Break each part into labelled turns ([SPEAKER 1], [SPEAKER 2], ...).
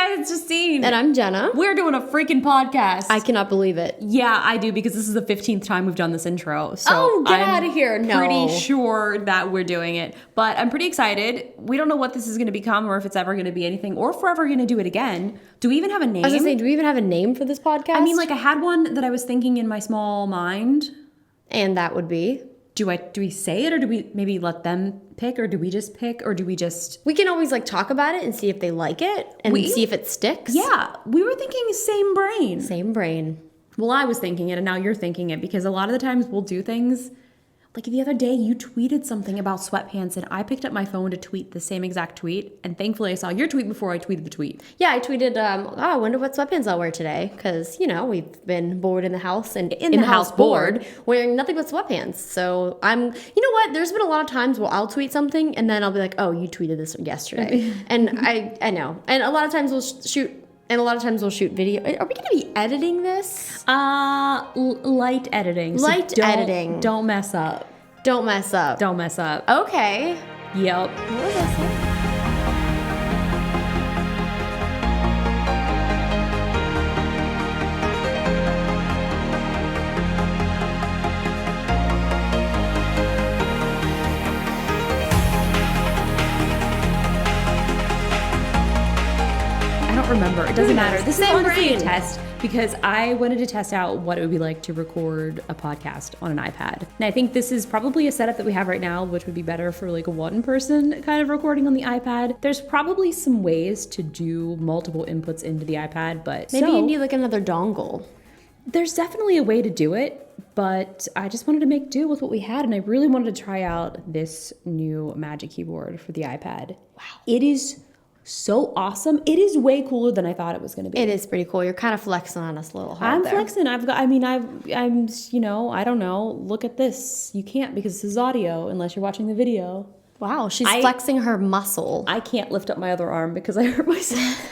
[SPEAKER 1] guys, it's Justine.
[SPEAKER 2] And I'm Jenna.
[SPEAKER 1] We're doing a freaking podcast.
[SPEAKER 2] I cannot believe it.
[SPEAKER 1] Yeah, I do, because this is the 15th time we've done this intro. So
[SPEAKER 2] oh, get out of here. No.
[SPEAKER 1] I'm pretty sure that we're doing it. But I'm pretty excited. We don't know what this is going to become or if it's ever going to be anything or if we're ever going to do it again. Do we even have a name?
[SPEAKER 2] I was going to say, do we even have a name for this podcast?
[SPEAKER 1] I mean, like, I had one that I was thinking in my small mind.
[SPEAKER 2] And that would be?
[SPEAKER 1] Do we say it, or do we maybe let them pick, or do we just pick, or do we just...
[SPEAKER 2] We can always, like, talk about it and see if they like it and see if it sticks.
[SPEAKER 1] Yeah. We were thinking same brain.
[SPEAKER 2] Same brain.
[SPEAKER 1] Well, I was thinking it, and now you're thinking it, because a lot of the times we'll do things... Like the other day, you tweeted something about sweatpants, and I picked up my phone to tweet the same exact tweet, and thankfully I saw your tweet before I tweeted the tweet.
[SPEAKER 2] Yeah, I tweeted, I wonder what sweatpants I'll wear today, because, we've been bored in the house, and in the house bored, wearing nothing but sweatpants. So you know what, there's been a lot of times where I'll tweet something, and then I'll be like, oh, you tweeted this yesterday. And I know. And a lot of times we'll shoot video. Are we going to be editing this?
[SPEAKER 1] Light editing.
[SPEAKER 2] Light editing.
[SPEAKER 1] Don't mess up.
[SPEAKER 2] Don't mess up.
[SPEAKER 1] Don't mess up.
[SPEAKER 2] Okay.
[SPEAKER 1] Yep.
[SPEAKER 2] What was that say?
[SPEAKER 1] I don't remember. It doesn't matter. This is honestly a
[SPEAKER 2] brain.
[SPEAKER 1] test, because I wanted to test out what it would be like to record a podcast on an iPad. And I think this is probably a setup that we have right now, which would be better for like a one person kind of recording on the iPad. There's probably some ways to do multiple inputs into the iPad, but
[SPEAKER 2] Maybe you need like another dongle.
[SPEAKER 1] There's definitely a way to do it, but I just wanted to make do with what we had, and I really wanted to try out this new Magic Keyboard for the iPad. Wow. It is so awesome. It is way cooler than I thought it was going to be.
[SPEAKER 2] It is pretty cool. You're kind of flexing on us a little hard.
[SPEAKER 1] I'm
[SPEAKER 2] there.
[SPEAKER 1] flexing. I don't know. Look at this. You can't, because this is audio unless you're watching the video.
[SPEAKER 2] Wow, she's flexing her muscle.
[SPEAKER 1] I can't lift up my other arm because I hurt myself.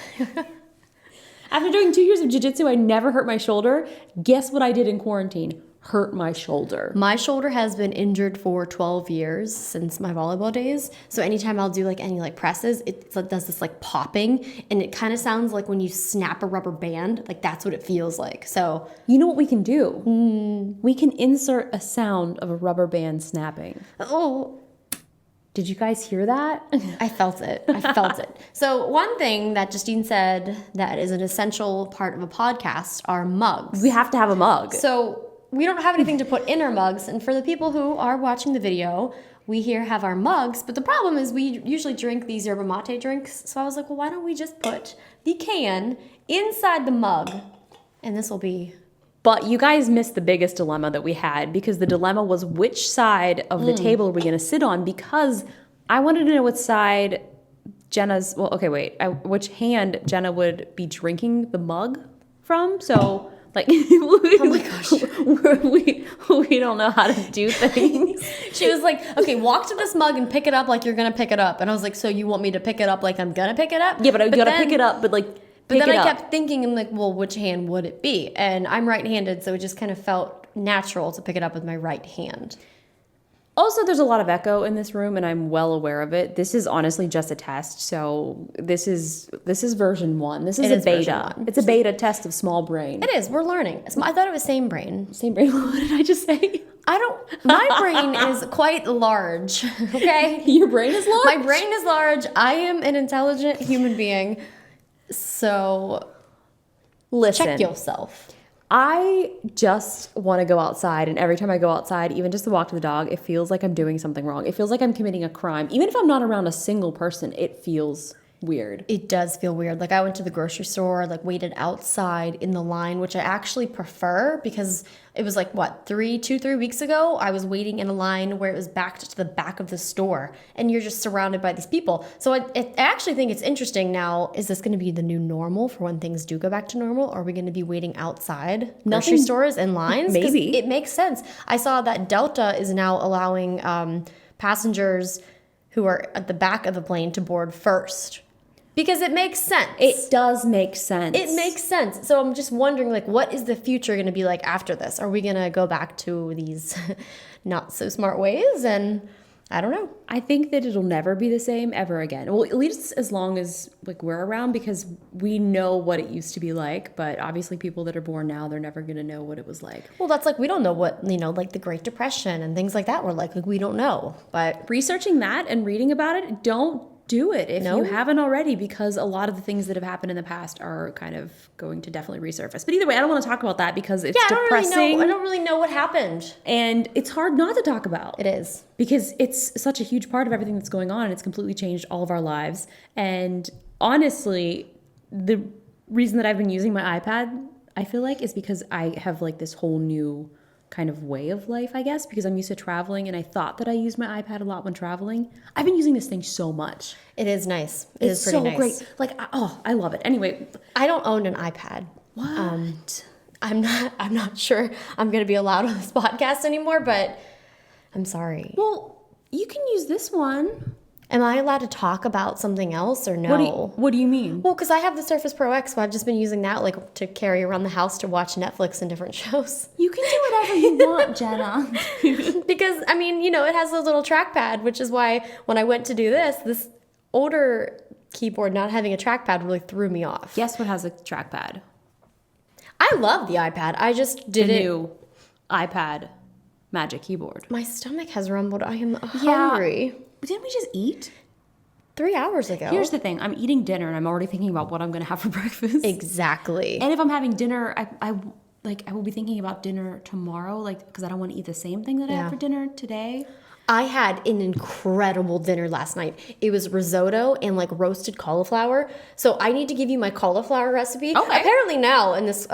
[SPEAKER 1] After doing 2 years of jiu-jitsu, I never hurt my shoulder. Guess what I did in quarantine? Hurt my shoulder.
[SPEAKER 2] My shoulder has been injured for 12 years since my volleyball days. So anytime I'll do like any like presses, it does this like popping, and it kind of sounds like when you snap a rubber band. Like that's what it feels like. So
[SPEAKER 1] you know what we can do? We can insert a sound of a rubber band snapping.
[SPEAKER 2] Oh.
[SPEAKER 1] Did you guys hear that?
[SPEAKER 2] I felt it. So one thing that Justine said that is an essential part of a podcast are mugs.
[SPEAKER 1] We have to have a mug.
[SPEAKER 2] So we don't have anything to put in our mugs. And for the people who are watching the video, we here have our mugs. But the problem is we usually drink these yerba mate drinks. So I was like, well, why don't we just put the can inside the mug? And this will be...
[SPEAKER 1] But you guys missed the biggest dilemma that we had, because the dilemma was which side of the table are we going to sit on, because I wanted to know which side which hand Jenna would be drinking the mug from. So, like,
[SPEAKER 2] oh my gosh,
[SPEAKER 1] we don't know how to do things.
[SPEAKER 2] She was like, okay, walk to this mug and pick it up like you're going to pick it up. And I was like, so you want me to pick it up like I'm going to pick it up?
[SPEAKER 1] Yeah, but I got to pick it up, but like...
[SPEAKER 2] But then I kept thinking, I'm like, well, which hand would it be? And I'm right-handed, so it just kind of felt natural to pick it up with my right hand.
[SPEAKER 1] Also, there's a lot of echo in this room, and I'm well aware of it. This is honestly just a test, so this is version 1. This is a beta. It's a beta test of small brain.
[SPEAKER 2] It is. We're learning. I thought it was same brain.
[SPEAKER 1] Same brain. What did I just say?
[SPEAKER 2] My brain is quite large, okay?
[SPEAKER 1] Your brain is large?
[SPEAKER 2] My brain is large. I am an intelligent human being. So,
[SPEAKER 1] listen.
[SPEAKER 2] Check yourself.
[SPEAKER 1] I just want to go outside, and every time I go outside, even just to walk to the dog, it feels like I'm doing something wrong. It feels like I'm committing a crime. Even if I'm not around a single person, it feels weird.
[SPEAKER 2] It does feel weird. Like I went to the grocery store, like waited outside in the line, which I actually prefer, because it was like, what, 3 weeks ago, I was waiting in a line where it was backed to the back of the store, and you're just surrounded by these people. So I actually think it's interesting now. Is this going to be the new normal for when things do go back to normal? Or are we going to be waiting outside grocery stores and lines?
[SPEAKER 1] Maybe.
[SPEAKER 2] It makes sense. I saw that Delta is now allowing passengers who are at the back of the plane to board first. Because it makes sense.
[SPEAKER 1] It does make sense.
[SPEAKER 2] It makes sense. So I'm just wondering, like, what is the future going to be like after this? Are we going to go back to these not so smart ways? And I don't know.
[SPEAKER 1] I think that it'll never be the same ever again. Well, at least as long as like we're around, because we know what it used to be like. But obviously people that are born now, they're never going to know what it was like.
[SPEAKER 2] Well, that's like, we don't know what, like the Great Depression and things like that were like. Like, we don't know. But
[SPEAKER 1] Researching that and reading about it, don't do it if you haven't already, because a lot of the things that have happened in the past are kind of going to definitely resurface. But either way, I don't want to talk about that because it's depressing.
[SPEAKER 2] I don't really know what happened.
[SPEAKER 1] And it's hard not to talk about.
[SPEAKER 2] It is.
[SPEAKER 1] Because it's such a huge part of everything that's going on, and it's completely changed all of our lives. And honestly, the reason that I've been using my iPad, I feel like, is because I have like this whole new kind of way of life, I guess, because I'm used to traveling, and I thought that I used my iPad a lot when traveling. I've been using this thing so much.
[SPEAKER 2] It is nice. It's
[SPEAKER 1] so
[SPEAKER 2] pretty nice.
[SPEAKER 1] Great. Like, I love it. Anyway,
[SPEAKER 2] I don't own an iPad.
[SPEAKER 1] What?
[SPEAKER 2] I'm not sure I'm going to be allowed on this podcast anymore, but I'm sorry.
[SPEAKER 1] Well, you can use this one.
[SPEAKER 2] Am I allowed to talk about something else or no?
[SPEAKER 1] What do you mean?
[SPEAKER 2] Well, because I have the Surface Pro X, so I've just been using that like to carry around the house to watch Netflix and different shows.
[SPEAKER 1] You can do whatever you want, Jenna.
[SPEAKER 2] Because, I mean, it has a little trackpad, which is why when I went to do this older keyboard not having a trackpad really threw me off.
[SPEAKER 1] Guess what has a trackpad?
[SPEAKER 2] I love the iPad. I just didn't.
[SPEAKER 1] The new iPad Magic Keyboard.
[SPEAKER 2] My stomach has rumbled. I am hungry.
[SPEAKER 1] Didn't we just eat?
[SPEAKER 2] 3 hours ago.
[SPEAKER 1] Here's the thing. I'm eating dinner and I'm already thinking about what I'm going to have for breakfast.
[SPEAKER 2] Exactly.
[SPEAKER 1] And if I'm having dinner, I will be thinking about dinner tomorrow, like, because I don't want to eat the same thing that I had for dinner today.
[SPEAKER 2] I had an incredible dinner last night. It was risotto and like roasted cauliflower. So I need to give you my cauliflower recipe.
[SPEAKER 1] Okay.
[SPEAKER 2] Apparently now in this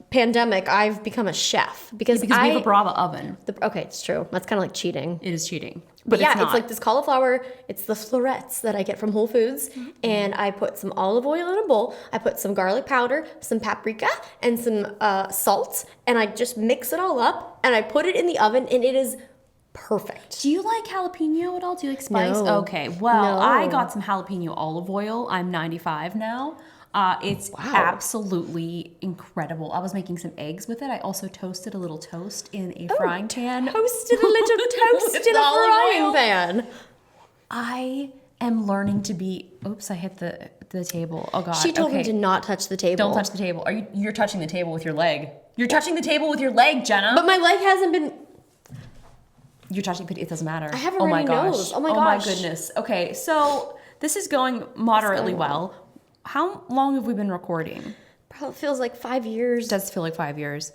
[SPEAKER 2] pandemic, I've become a chef because
[SPEAKER 1] we have a Brava oven.
[SPEAKER 2] Okay, it's true. That's kind of like cheating.
[SPEAKER 1] It is cheating.
[SPEAKER 2] But yeah, it's like this cauliflower. It's the florets that I get from Whole Foods. And I put some olive oil in a bowl. I put some garlic powder, some paprika, and some salt. And I just mix it all up. And I put it in the oven. And it is perfect.
[SPEAKER 1] Do you like jalapeno at all? Do you like spice?
[SPEAKER 2] No.
[SPEAKER 1] Okay, well,
[SPEAKER 2] No.
[SPEAKER 1] I got some jalapeno olive oil. I'm 95 now. It's absolutely incredible. I was making some eggs with it. I also toasted a little toast in a frying pan.
[SPEAKER 2] Toasted a little toast in a frying pan.
[SPEAKER 1] I am learning to be. Oops! I hit the table. Oh God!
[SPEAKER 2] She told me to not touch the table.
[SPEAKER 1] Don't touch the table. You're touching the table with your leg. You're touching the table with your leg, Jenna.
[SPEAKER 2] But my leg hasn't been.
[SPEAKER 1] You're touching. It doesn't matter.
[SPEAKER 2] I have a runny nose. Oh my gosh.
[SPEAKER 1] Oh my goodness. Okay, so this is going moderately well. How long have we been recording?
[SPEAKER 2] Probably feels like 5 years.
[SPEAKER 1] It does feel like 5 years.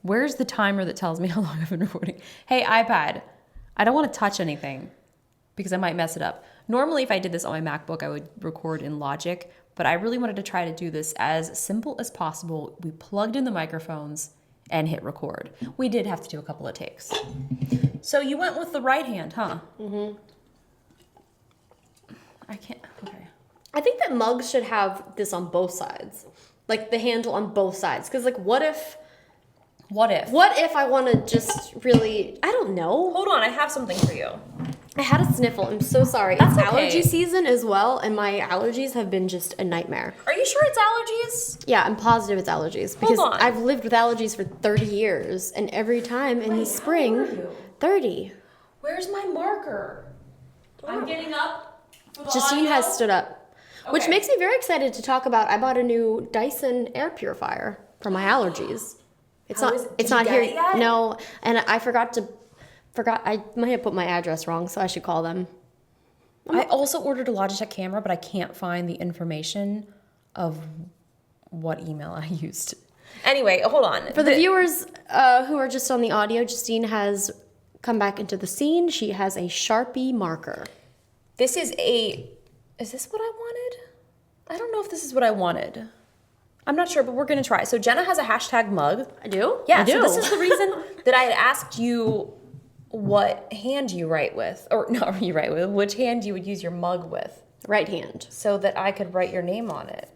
[SPEAKER 1] Where's the timer that tells me how long I've been recording? Hey, iPad, I don't want to touch anything because I might mess it up. Normally, if I did this on my MacBook, I would record in Logic, but I really wanted to try to do this as simple as possible. We plugged in the microphones and hit record. We did have to do a couple of takes. So you went with the right hand, huh? Mm-hmm. I can't, okay.
[SPEAKER 2] I think that mugs should have this on both sides. Like the handle on both sides. Because like what if I want to just really, I don't know.
[SPEAKER 1] Hold on, I have something for you.
[SPEAKER 2] I had a sniffle. I'm so sorry.
[SPEAKER 1] That's
[SPEAKER 2] it's
[SPEAKER 1] okay.
[SPEAKER 2] allergy season as well, and my allergies have been just a nightmare.
[SPEAKER 1] Are you sure it's allergies?
[SPEAKER 2] Yeah, I'm positive it's allergies. Because
[SPEAKER 1] Hold on.
[SPEAKER 2] I've lived with allergies for 30 years, and every time in the spring,
[SPEAKER 1] how old are you?
[SPEAKER 2] 30.
[SPEAKER 1] Where's my marker? I'm getting up.
[SPEAKER 2] Justine has stood up. Which
[SPEAKER 1] Okay.
[SPEAKER 2] makes me very excited to talk about. I bought a new Dyson air purifier for my allergies. It's
[SPEAKER 1] How
[SPEAKER 2] not.
[SPEAKER 1] is it?
[SPEAKER 2] It's
[SPEAKER 1] Did
[SPEAKER 2] not
[SPEAKER 1] you
[SPEAKER 2] here.
[SPEAKER 1] get it yet?
[SPEAKER 2] No, and I forgot. I might have put my address wrong, so I should call them.
[SPEAKER 1] I also ordered a Logitech camera, but I can't find the information of what email I used. Anyway, hold on.
[SPEAKER 2] For the viewers who are just on the audio, Justine has come back into the scene. She has a Sharpie marker.
[SPEAKER 1] This is Is this what I wanted? I don't know if this is what I wanted. I'm not sure, but we're going to try. So Jenna has a hashtag mug.
[SPEAKER 2] I do?
[SPEAKER 1] Yeah,
[SPEAKER 2] I do.
[SPEAKER 1] so this is the reason that I had asked you what hand you write with, or not you write with, which hand you would use your mug with.
[SPEAKER 2] Right hand.
[SPEAKER 1] So that I could write your name on it.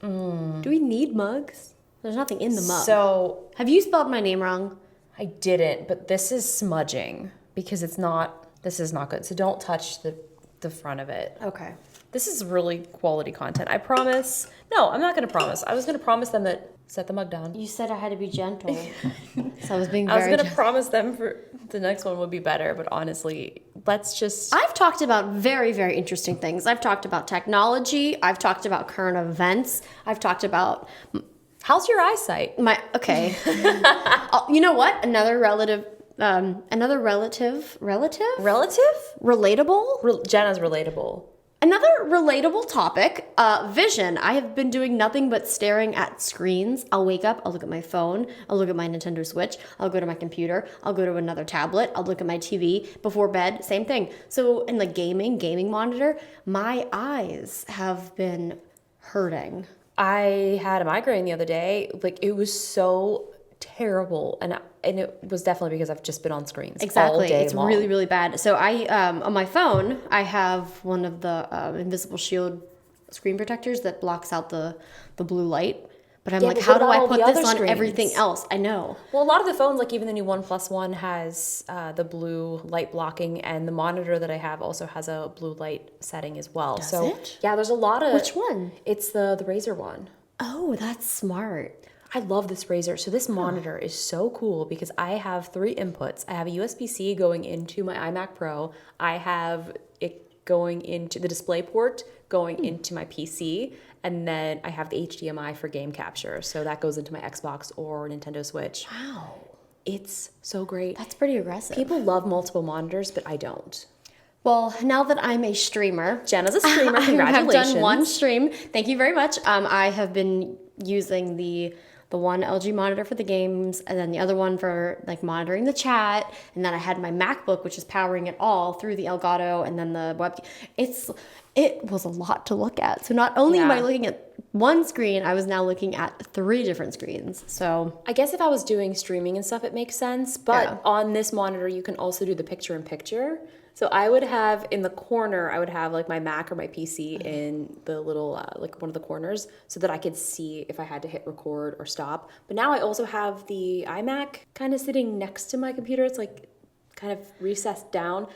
[SPEAKER 2] Do we need mugs? There's nothing in the mug.
[SPEAKER 1] So
[SPEAKER 2] Have you spelled my name wrong?
[SPEAKER 1] I didn't, but this is smudging because this is not good. So don't touch the front of it.
[SPEAKER 2] Okay.
[SPEAKER 1] This is really quality content. I promise. No, I'm not going to promise. I was going to promise them that set the mug down.
[SPEAKER 2] You said I had to be gentle. So I was being
[SPEAKER 1] I was
[SPEAKER 2] very
[SPEAKER 1] going to promise them for the next one would be better, but honestly,
[SPEAKER 2] I've talked about very, very interesting things. I've talked about technology. I've talked about current events. I've talked about
[SPEAKER 1] How's your eyesight?
[SPEAKER 2] okay. You know what? Another relative, relatable?
[SPEAKER 1] Jenna's relatable.
[SPEAKER 2] Another relatable topic, vision. I have been doing nothing but staring at screens. I'll wake up, I'll look at my phone, I'll look at my Nintendo Switch, I'll go to my computer, I'll go to another tablet, I'll look at my TV before bed, same thing. So in the gaming monitor, my eyes have been hurting.
[SPEAKER 1] I had a migraine the other day. Like, it was so terrible, and it was definitely because I've just been on screens
[SPEAKER 2] Exactly.
[SPEAKER 1] all day
[SPEAKER 2] It's
[SPEAKER 1] long.
[SPEAKER 2] really, really bad. So I on my phone, I have one of the invisible shield screen protectors that blocks out the blue light. But I'm
[SPEAKER 1] Yeah,
[SPEAKER 2] like,
[SPEAKER 1] but
[SPEAKER 2] how
[SPEAKER 1] what
[SPEAKER 2] do
[SPEAKER 1] about
[SPEAKER 2] I
[SPEAKER 1] all
[SPEAKER 2] put
[SPEAKER 1] the
[SPEAKER 2] this
[SPEAKER 1] other
[SPEAKER 2] on
[SPEAKER 1] screens?
[SPEAKER 2] everything else? I know.
[SPEAKER 1] Well, a lot of the phones, like even the new OnePlus One, has the blue light blocking, and the monitor that I have also has a blue light setting as well.
[SPEAKER 2] Does
[SPEAKER 1] so
[SPEAKER 2] it?
[SPEAKER 1] yeah, there's a lot of.
[SPEAKER 2] Which one?
[SPEAKER 1] It's the Razer one.
[SPEAKER 2] Oh, that's smart.
[SPEAKER 1] I love this Razer. So this monitor is so cool because I have 3 inputs. I have a USB-C going into my iMac Pro. I have it going into the display port going into my PC. And then I have the HDMI for game capture. So that goes into my Xbox or Nintendo Switch.
[SPEAKER 2] Wow.
[SPEAKER 1] It's so great.
[SPEAKER 2] That's pretty aggressive.
[SPEAKER 1] People love multiple monitors, but I don't.
[SPEAKER 2] Well, now that I'm a streamer,
[SPEAKER 1] Jenna's a streamer.
[SPEAKER 2] I
[SPEAKER 1] Congratulations.
[SPEAKER 2] have done one stream. Thank you very much. I have been using the one LG monitor for the games, and then the other one for like monitoring the chat, and then I had my MacBook, which is powering it all through the Elgato, and then the web. It was a lot to look at. So not only am I looking at one screen, I was now looking at 3 different screens. So
[SPEAKER 1] I guess if I was doing streaming and stuff, it makes sense. But on this monitor, you can also do the picture-in-picture. So I would have in the corner, I would have like my Mac or my PC in the little, like one of the corners, so that I could see if I had to hit record or stop. But now I also have the iMac kind of sitting next to my computer. It's like kind of recessed down.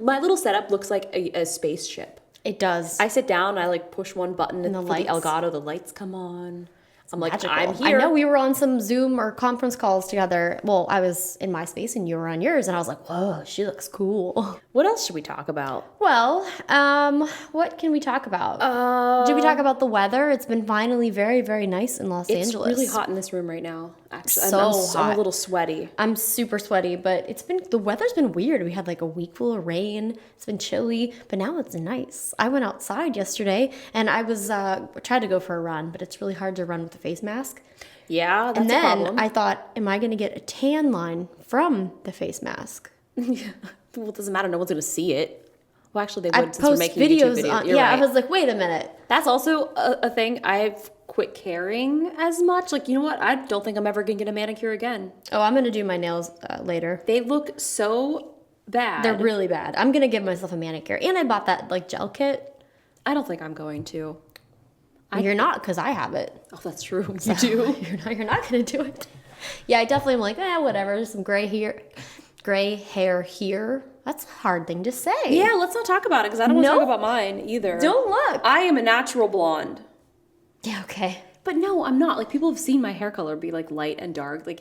[SPEAKER 1] My little setup looks like a spaceship.
[SPEAKER 2] it does.
[SPEAKER 1] I sit down, I like push one button, and
[SPEAKER 2] the
[SPEAKER 1] for
[SPEAKER 2] lights.
[SPEAKER 1] the Elgato, the lights come on. I'm like,
[SPEAKER 2] Magical.
[SPEAKER 1] I'm here.
[SPEAKER 2] I know we were on some Zoom or conference calls together. Well, I was in my space and you were on yours, and I was like, whoa, she looks cool.
[SPEAKER 1] What else should we talk about?
[SPEAKER 2] Well, what can we talk about? Did we talk about the weather? It's been finally very, very nice in Los
[SPEAKER 1] It's
[SPEAKER 2] Angeles.
[SPEAKER 1] really hot in this room right now. Actually,
[SPEAKER 2] So
[SPEAKER 1] I'm
[SPEAKER 2] hot.
[SPEAKER 1] a little sweaty.
[SPEAKER 2] I'm super sweaty, but the weather's been weird. We had like a week full of rain. It's been chilly, but now it's nice. I went outside yesterday and I was tried to go for a run, but it's really hard to run with a face mask.
[SPEAKER 1] Yeah, that's
[SPEAKER 2] And
[SPEAKER 1] a
[SPEAKER 2] then
[SPEAKER 1] problem.
[SPEAKER 2] I thought, am I going to get a tan line from the face mask?
[SPEAKER 1] Well, it doesn't matter. No one's going to see it. Well, actually, they
[SPEAKER 2] I
[SPEAKER 1] would since we're
[SPEAKER 2] post
[SPEAKER 1] making
[SPEAKER 2] videos
[SPEAKER 1] YouTube videos.
[SPEAKER 2] on.
[SPEAKER 1] You're
[SPEAKER 2] Yeah,
[SPEAKER 1] right.
[SPEAKER 2] I was like, wait a minute.
[SPEAKER 1] That's also a thing. I've quit caring as much. Like, you know what? I don't think I'm ever going to get a manicure again.
[SPEAKER 2] Oh, I'm going to do my nails later.
[SPEAKER 1] They look so bad.
[SPEAKER 2] They're really bad. I'm going to give myself a manicure. And I bought that like gel kit.
[SPEAKER 1] I don't think I'm going to.
[SPEAKER 2] You're not, because I have it.
[SPEAKER 1] Oh, that's true. You do.
[SPEAKER 2] You're not going to do it. Yeah, I definitely am like, whatever. Some gray hair here. That's a hard thing to say.
[SPEAKER 1] Yeah, let's not talk about it because I don't want to
[SPEAKER 2] No.
[SPEAKER 1] talk about mine either.
[SPEAKER 2] Don't look.
[SPEAKER 1] I am a natural blonde.
[SPEAKER 2] Yeah, okay.
[SPEAKER 1] But no, I'm not. Like, people have seen my hair color be like light and dark. Like,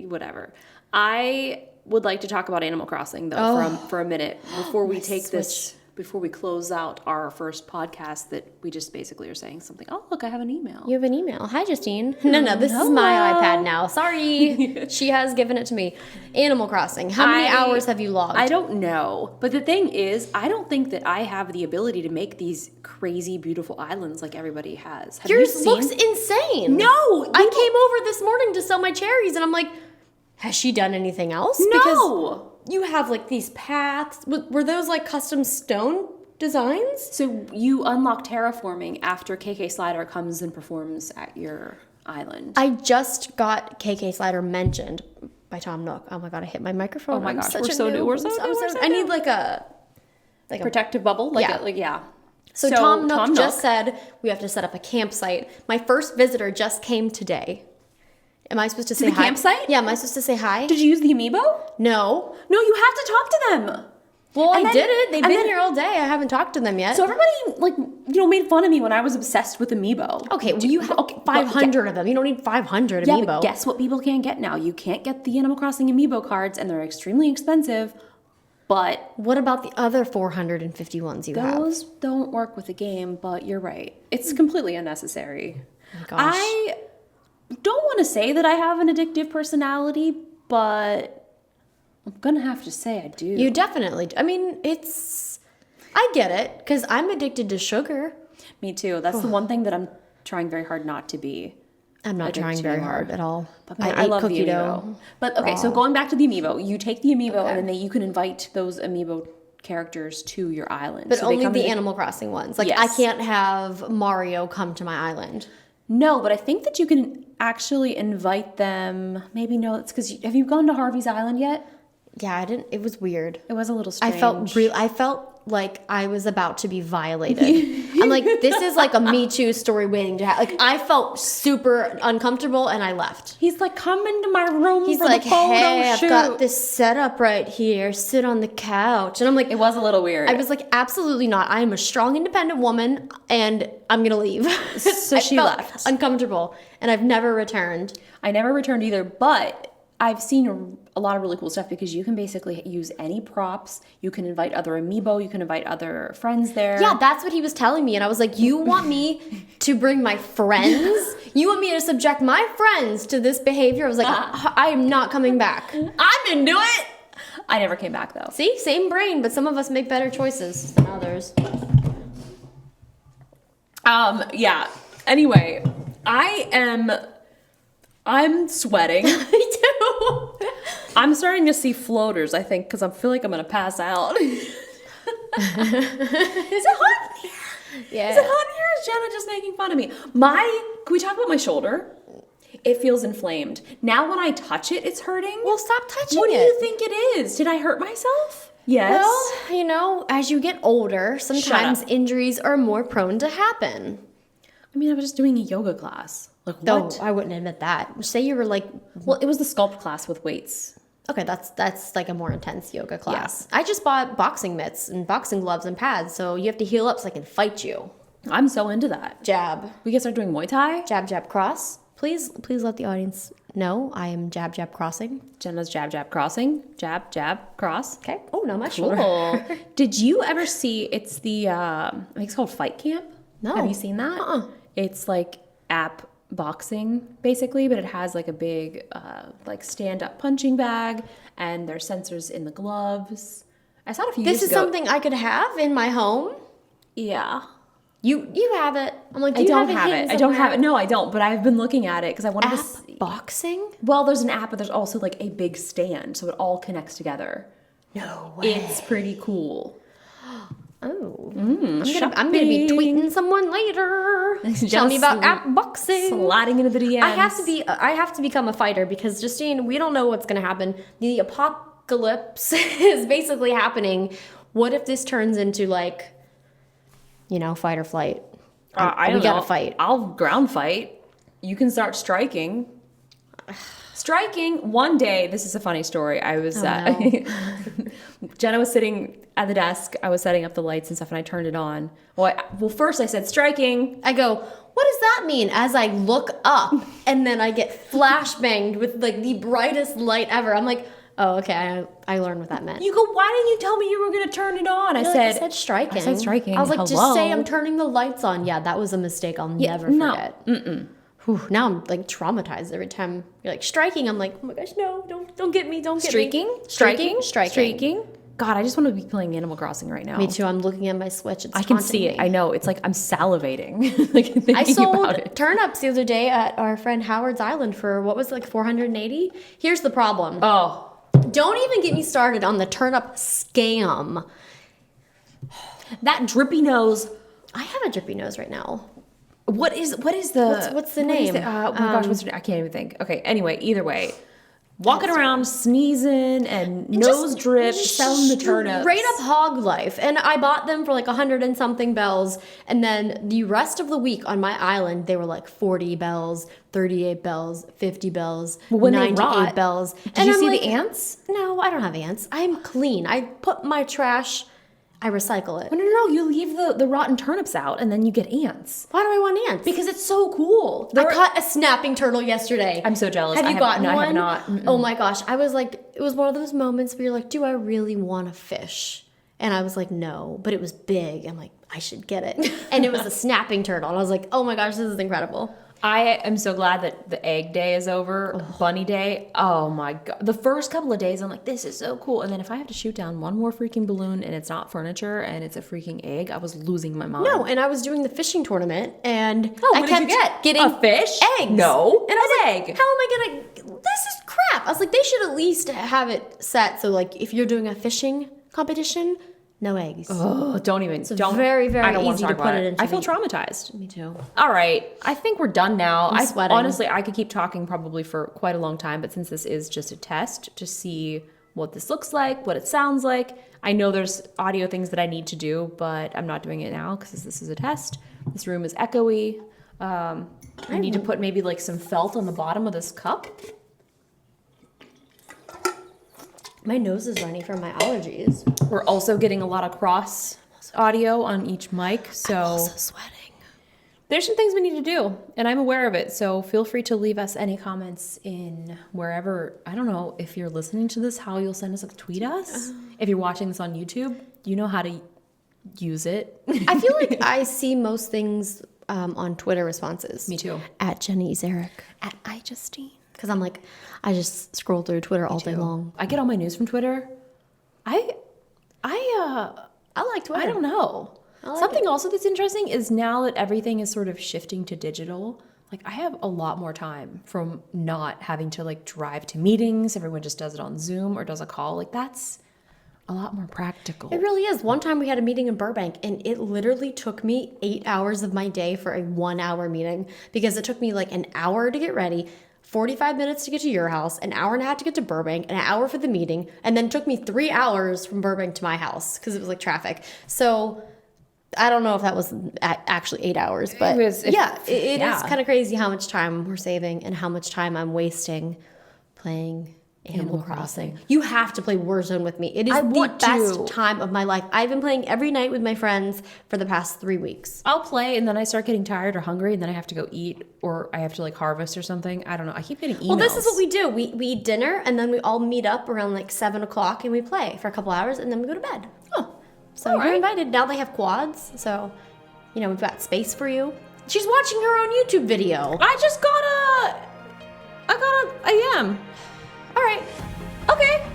[SPEAKER 1] whatever. I would like to talk about Animal Crossing though for a minute before we take this. Before we close out our first podcast, that we just basically are saying something. Oh, look, I have an email.
[SPEAKER 2] You have an email. Hi, Justine. No, this is my iPad now. Sorry. She has given it to me. Animal Crossing. How many hours have you logged?
[SPEAKER 1] I don't know. But the thing is, I don't think that I have the ability to make these crazy, beautiful islands like everybody has. Have
[SPEAKER 2] Yours
[SPEAKER 1] you seen?
[SPEAKER 2] looks insane.
[SPEAKER 1] No.
[SPEAKER 2] I came over this morning to sell my cherries, and I'm like, has she done anything else?
[SPEAKER 1] No.
[SPEAKER 2] Because you have like these paths. Were those like custom stone designs?
[SPEAKER 1] So you unlock terraforming after KK Slider comes and performs at your island.
[SPEAKER 2] I just got KK Slider mentioned by Tom Nook. Oh my god, I hit my microphone.
[SPEAKER 1] Oh my
[SPEAKER 2] I'm
[SPEAKER 1] gosh,
[SPEAKER 2] such
[SPEAKER 1] we're
[SPEAKER 2] a
[SPEAKER 1] so
[SPEAKER 2] noob.
[SPEAKER 1] new. We're so new.
[SPEAKER 2] I need like a
[SPEAKER 1] Protective bubble?
[SPEAKER 2] Yeah. So Tom Nook just said we have to set up a campsite. My first visitor just came today. Am I supposed to say
[SPEAKER 1] the
[SPEAKER 2] hi?
[SPEAKER 1] campsite?
[SPEAKER 2] Yeah, am I supposed to say hi?
[SPEAKER 1] Did you use the amiibo?
[SPEAKER 2] No.
[SPEAKER 1] No, you have to talk to them.
[SPEAKER 2] Well,
[SPEAKER 1] And
[SPEAKER 2] I
[SPEAKER 1] then-
[SPEAKER 2] did it. They've
[SPEAKER 1] and
[SPEAKER 2] been
[SPEAKER 1] then-
[SPEAKER 2] here all day. I haven't talked to them yet.
[SPEAKER 1] So everybody, made fun of me when I was obsessed with amiibo.
[SPEAKER 2] okay, well, you have 500 of them. You don't need 500
[SPEAKER 1] Yeah,
[SPEAKER 2] amiibo.
[SPEAKER 1] but guess what people can't get now? You can't get the Animal Crossing amiibo cards, and they're extremely expensive. But
[SPEAKER 2] What about the other 450 ones you have?
[SPEAKER 1] those don't work with the game, but you're right. It's completely unnecessary.
[SPEAKER 2] Oh my gosh.
[SPEAKER 1] I don't want to say that I have an addictive personality, but I'm going to have to say I do.
[SPEAKER 2] You definitely, I mean, I get it, because I'm addicted to sugar.
[SPEAKER 1] Me too. That's the one thing that I'm trying very hard not to be.
[SPEAKER 2] I'm not trying very hard at all.
[SPEAKER 1] But man, I
[SPEAKER 2] ate
[SPEAKER 1] love
[SPEAKER 2] cookie
[SPEAKER 1] the
[SPEAKER 2] dough.
[SPEAKER 1] amiibo. But okay, so going back to the amiibo, you take the amiibo
[SPEAKER 2] Okay.
[SPEAKER 1] and then you can invite those amiibo characters to your island.
[SPEAKER 2] But
[SPEAKER 1] So they
[SPEAKER 2] only
[SPEAKER 1] come
[SPEAKER 2] the
[SPEAKER 1] in-
[SPEAKER 2] Animal Crossing ones. Like,
[SPEAKER 1] Yes.
[SPEAKER 2] I can't have Mario come to my island.
[SPEAKER 1] No, but I think that you can actually invite them. Maybe no, it's because have you gone to Harvey's Island yet?
[SPEAKER 2] Yeah, I didn't. It was weird.
[SPEAKER 1] It was a little
[SPEAKER 2] I
[SPEAKER 1] strange.
[SPEAKER 2] felt like I was about to be violated. I'm like, this is like a Me Too story waiting to happen. Like, I felt super uncomfortable and I left.
[SPEAKER 1] He's like, come into my room
[SPEAKER 2] He's
[SPEAKER 1] for
[SPEAKER 2] like,
[SPEAKER 1] the photo
[SPEAKER 2] hey,
[SPEAKER 1] shoot.
[SPEAKER 2] I've got this setup right here. Sit on the couch. And I'm like,
[SPEAKER 1] It was a little weird.
[SPEAKER 2] I was like, absolutely not. I am a strong, independent woman and I'm going to leave.
[SPEAKER 1] So
[SPEAKER 2] I
[SPEAKER 1] she
[SPEAKER 2] felt
[SPEAKER 1] left.
[SPEAKER 2] uncomfortable and I've never returned.
[SPEAKER 1] I never returned either, but I've seen a lot of really cool stuff because you can basically use any props. You can invite other amiibo. You can invite other friends there.
[SPEAKER 2] Yeah, that's what he was telling me. And I was like, you want me to bring my friends? You want me to subject my friends to this behavior? I was like, I am not coming back.
[SPEAKER 1] I'm into it. I never came back though.
[SPEAKER 2] See, same brain, but some of us make better choices than others.
[SPEAKER 1] Yeah. Anyway, I'm sweating.
[SPEAKER 2] Me too.
[SPEAKER 1] I'm starting to see floaters, I think, because I feel like I'm going to pass out. Is it hot in here?
[SPEAKER 2] Yeah.
[SPEAKER 1] Is it hot in here? Is Jenna just making fun of me? Can we talk about my shoulder? It feels inflamed. Now when I touch it, it's hurting.
[SPEAKER 2] Well, stop touching
[SPEAKER 1] What
[SPEAKER 2] it.
[SPEAKER 1] do you think it is? Did I hurt myself? Yes.
[SPEAKER 2] Well, you know, as you get older, sometimes
[SPEAKER 1] up.
[SPEAKER 2] injuries are more prone to happen.
[SPEAKER 1] I mean, I was just doing a yoga class. Like,
[SPEAKER 2] Though
[SPEAKER 1] what?
[SPEAKER 2] I wouldn't admit that. Say you were like,
[SPEAKER 1] Well, it was the sculpt class with weights.
[SPEAKER 2] okay, that's like a more intense yoga class. I just bought boxing mitts and boxing gloves and pads, so you have to heal up so I can fight you.
[SPEAKER 1] I'm so into that.
[SPEAKER 2] Jab,
[SPEAKER 1] We can start doing Muay Thai.
[SPEAKER 2] jab, jab, cross. Please let the audience know I am jab, jab, crossing.
[SPEAKER 1] Jenna's jab, jab, crossing. Jab, jab, cross.
[SPEAKER 2] Okay. Oh, no, my shoulder.
[SPEAKER 1] Cool. Did you ever see, it's the, I think it's called Fight Camp?
[SPEAKER 2] No.
[SPEAKER 1] Have you seen that? It's like app boxing, basically, but it has like a big, like stand-up punching bag, and there's sensors in the gloves. I saw it a few years
[SPEAKER 2] This is
[SPEAKER 1] ago.
[SPEAKER 2] something I could have in my home.
[SPEAKER 1] Yeah.
[SPEAKER 2] You have it. I'm like, do
[SPEAKER 1] I
[SPEAKER 2] you
[SPEAKER 1] don't
[SPEAKER 2] have
[SPEAKER 1] have
[SPEAKER 2] hidden
[SPEAKER 1] it. I don't have it.
[SPEAKER 2] somewhere?
[SPEAKER 1] No, I don't, but I've been looking at it because I wanted to see.
[SPEAKER 2] App boxing?
[SPEAKER 1] Well, there's an app, but there's also like a big stand, so it all connects together.
[SPEAKER 2] No way.
[SPEAKER 1] It's pretty cool.
[SPEAKER 2] Oh. I'm gonna be tweeting someone later. Tell me about app boxing.
[SPEAKER 1] Sliding into the DMs.
[SPEAKER 2] I have to become a fighter because Justine, we don't know what's gonna happen. The apocalypse is basically happening. What if this turns into like, fight or flight?
[SPEAKER 1] I don't
[SPEAKER 2] we gotta
[SPEAKER 1] know.
[SPEAKER 2] fight.
[SPEAKER 1] I'll ground fight. You can start striking. Striking. One day, this is a funny story. I was, Jenna was sitting at the desk. I was setting up the lights and stuff, and I turned it on. Well, first I said striking.
[SPEAKER 2] I go, what does that mean? As I look up, and then I get flashbanged with like the brightest light ever. I'm like, oh, okay, I learned what that meant.
[SPEAKER 1] You go, why didn't you tell me you were going to turn it on? I said
[SPEAKER 2] striking.
[SPEAKER 1] I said striking.
[SPEAKER 2] I was like,
[SPEAKER 1] Hello?
[SPEAKER 2] just say I'm turning the lights on. Yeah, that was a mistake I'll never
[SPEAKER 1] no.
[SPEAKER 2] forget. Whew, now I'm like traumatized every time you're like striking. I'm like, oh my gosh, no, don't get me, don't get
[SPEAKER 1] Streaking?
[SPEAKER 2] me.
[SPEAKER 1] Striking?
[SPEAKER 2] Striking.
[SPEAKER 1] God, I just want to be playing Animal Crossing right now.
[SPEAKER 2] Me too. I'm looking at my Switch. It's
[SPEAKER 1] I can
[SPEAKER 2] haunting
[SPEAKER 1] see it.
[SPEAKER 2] me.
[SPEAKER 1] I know. It's like I'm salivating. Like thinking
[SPEAKER 2] I
[SPEAKER 1] about
[SPEAKER 2] sold
[SPEAKER 1] it.
[SPEAKER 2] turnips the other day at our friend Howard's Island for what was it, like 480. Here's the problem.
[SPEAKER 1] Oh.
[SPEAKER 2] Don't even get me started on the turnip scam.
[SPEAKER 1] That drippy nose.
[SPEAKER 2] I have a drippy nose right now.
[SPEAKER 1] What is the
[SPEAKER 2] What's the
[SPEAKER 1] what is
[SPEAKER 2] name?
[SPEAKER 1] oh my gosh, what's her name? I can't even think. Okay, anyway, either way. Walking around sneezing and nose
[SPEAKER 2] Just
[SPEAKER 1] drip, selling the turnips.
[SPEAKER 2] Straight up hog life. And I bought them for like 100 and something bells. And then the rest of the week on my island, they were like 40 bells, 38 bells, 50 bells,
[SPEAKER 1] when they
[SPEAKER 2] 98
[SPEAKER 1] rot,
[SPEAKER 2] bells.
[SPEAKER 1] Did you see the ants?
[SPEAKER 2] No, I don't have ants. I'm clean. I put my trash I recycle it.
[SPEAKER 1] No. You leave the rotten turnips out and then you get ants.
[SPEAKER 2] Why do I want ants?
[SPEAKER 1] Because it's so cool.
[SPEAKER 2] I caught a snapping turtle yesterday.
[SPEAKER 1] I'm so jealous.
[SPEAKER 2] Have you gotten one?
[SPEAKER 1] No, I have not. Mm-mm.
[SPEAKER 2] Oh my gosh. I was like, it was one of those moments where you're like, do I really want a fish? And I was like, no, but it was big. I'm like, I should get it. And it was a snapping turtle. And I was like, oh my gosh, this is incredible.
[SPEAKER 1] I am so glad that the egg day is over. Bunny day. Oh my God. The first couple of days, I'm like, this is so cool. And then if I have to shoot down one more freaking balloon and it's not furniture and it's a freaking egg, I was losing my mind.
[SPEAKER 2] No, and I was doing the fishing tournament and
[SPEAKER 1] what did you get?
[SPEAKER 2] Getting
[SPEAKER 1] a fish?
[SPEAKER 2] Eggs.
[SPEAKER 1] No.
[SPEAKER 2] And I was
[SPEAKER 1] egg.
[SPEAKER 2] like, how am I going to, this is crap. I was like, they should at least have it set. So like if you're doing a fishing competition, no eggs.
[SPEAKER 1] Oh, don't even.
[SPEAKER 2] It's very, very
[SPEAKER 1] I don't want
[SPEAKER 2] easy
[SPEAKER 1] to
[SPEAKER 2] to
[SPEAKER 1] talk
[SPEAKER 2] put
[SPEAKER 1] about
[SPEAKER 2] it into
[SPEAKER 1] I feel
[SPEAKER 2] the-
[SPEAKER 1] traumatized.
[SPEAKER 2] Me too.
[SPEAKER 1] All right. I think we're done now.
[SPEAKER 2] I'm sweating.
[SPEAKER 1] Honestly, I could keep talking probably for quite a long time, but since this is just a test to see what this looks like, what it sounds like, I know there's audio things that I need to do, but I'm not doing it now because this is a test. This room is echoey. I need to put maybe like some felt on the bottom of this cup.
[SPEAKER 2] My nose is running from my allergies.
[SPEAKER 1] We're also getting a lot of cross audio on each mic, so
[SPEAKER 2] I'm also sweating.
[SPEAKER 1] there's some things we need to do, and I'm aware of it. So feel free to leave us any comments in wherever. I don't know if you're listening to this, how you'll send us tweet us. If you're watching this on YouTube, you know how to use it.
[SPEAKER 2] I feel like I see most things on Twitter responses.
[SPEAKER 1] Me too.
[SPEAKER 2] At Jenny Zarek.
[SPEAKER 1] At iJustine.
[SPEAKER 2] Because I'm like, I just scroll through Twitter all day long.
[SPEAKER 1] I get all my news from Twitter. I
[SPEAKER 2] like Twitter.
[SPEAKER 1] I don't know.
[SPEAKER 2] like
[SPEAKER 1] Something also that's interesting is now that everything is sort of shifting to digital, like I have a lot more time from not having to like drive to meetings. Everyone just does it on Zoom or does a call. Like that's a lot more practical.
[SPEAKER 2] It really is. One time we had a meeting in Burbank and it literally took me 8 hours of my day for a 1 hour meeting because it took me like an hour to get ready, 45 minutes to get to your house, an hour and a half to get to Burbank, an hour for the meeting, and then took me 3 hours from Burbank to my house because it was like traffic. So I don't know if that was actually 8 hours, but it is kind of crazy how much time we're saving and how much time I'm wasting playing Animal Crossing. You have to play Warzone with me. It is the best time of my life. I've been playing every night with my friends for the past 3 weeks.
[SPEAKER 1] I'll play and then I start getting tired or hungry and then I have to go eat or I have to like harvest or something. I don't know. I keep getting emails.
[SPEAKER 2] Well, this is what we do. We eat dinner and then we all meet up around like 7 o'clock and we play for a couple hours and then we go to bed.
[SPEAKER 1] Oh,
[SPEAKER 2] so you're invited. Now they have quads, so we've got space for you. She's watching her own YouTube video.
[SPEAKER 1] I got a AM.
[SPEAKER 2] All right.
[SPEAKER 1] Okay,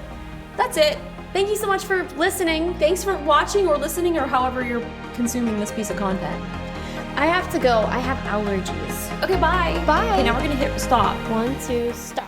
[SPEAKER 1] that's it.
[SPEAKER 2] Thank you so much for listening.
[SPEAKER 1] Thanks for watching or listening or however you're consuming this piece of content.
[SPEAKER 2] I have to go. I have allergies.
[SPEAKER 1] Okay, bye.
[SPEAKER 2] Bye.
[SPEAKER 1] Okay, now we're gonna hit stop.
[SPEAKER 2] 1, 2, stop.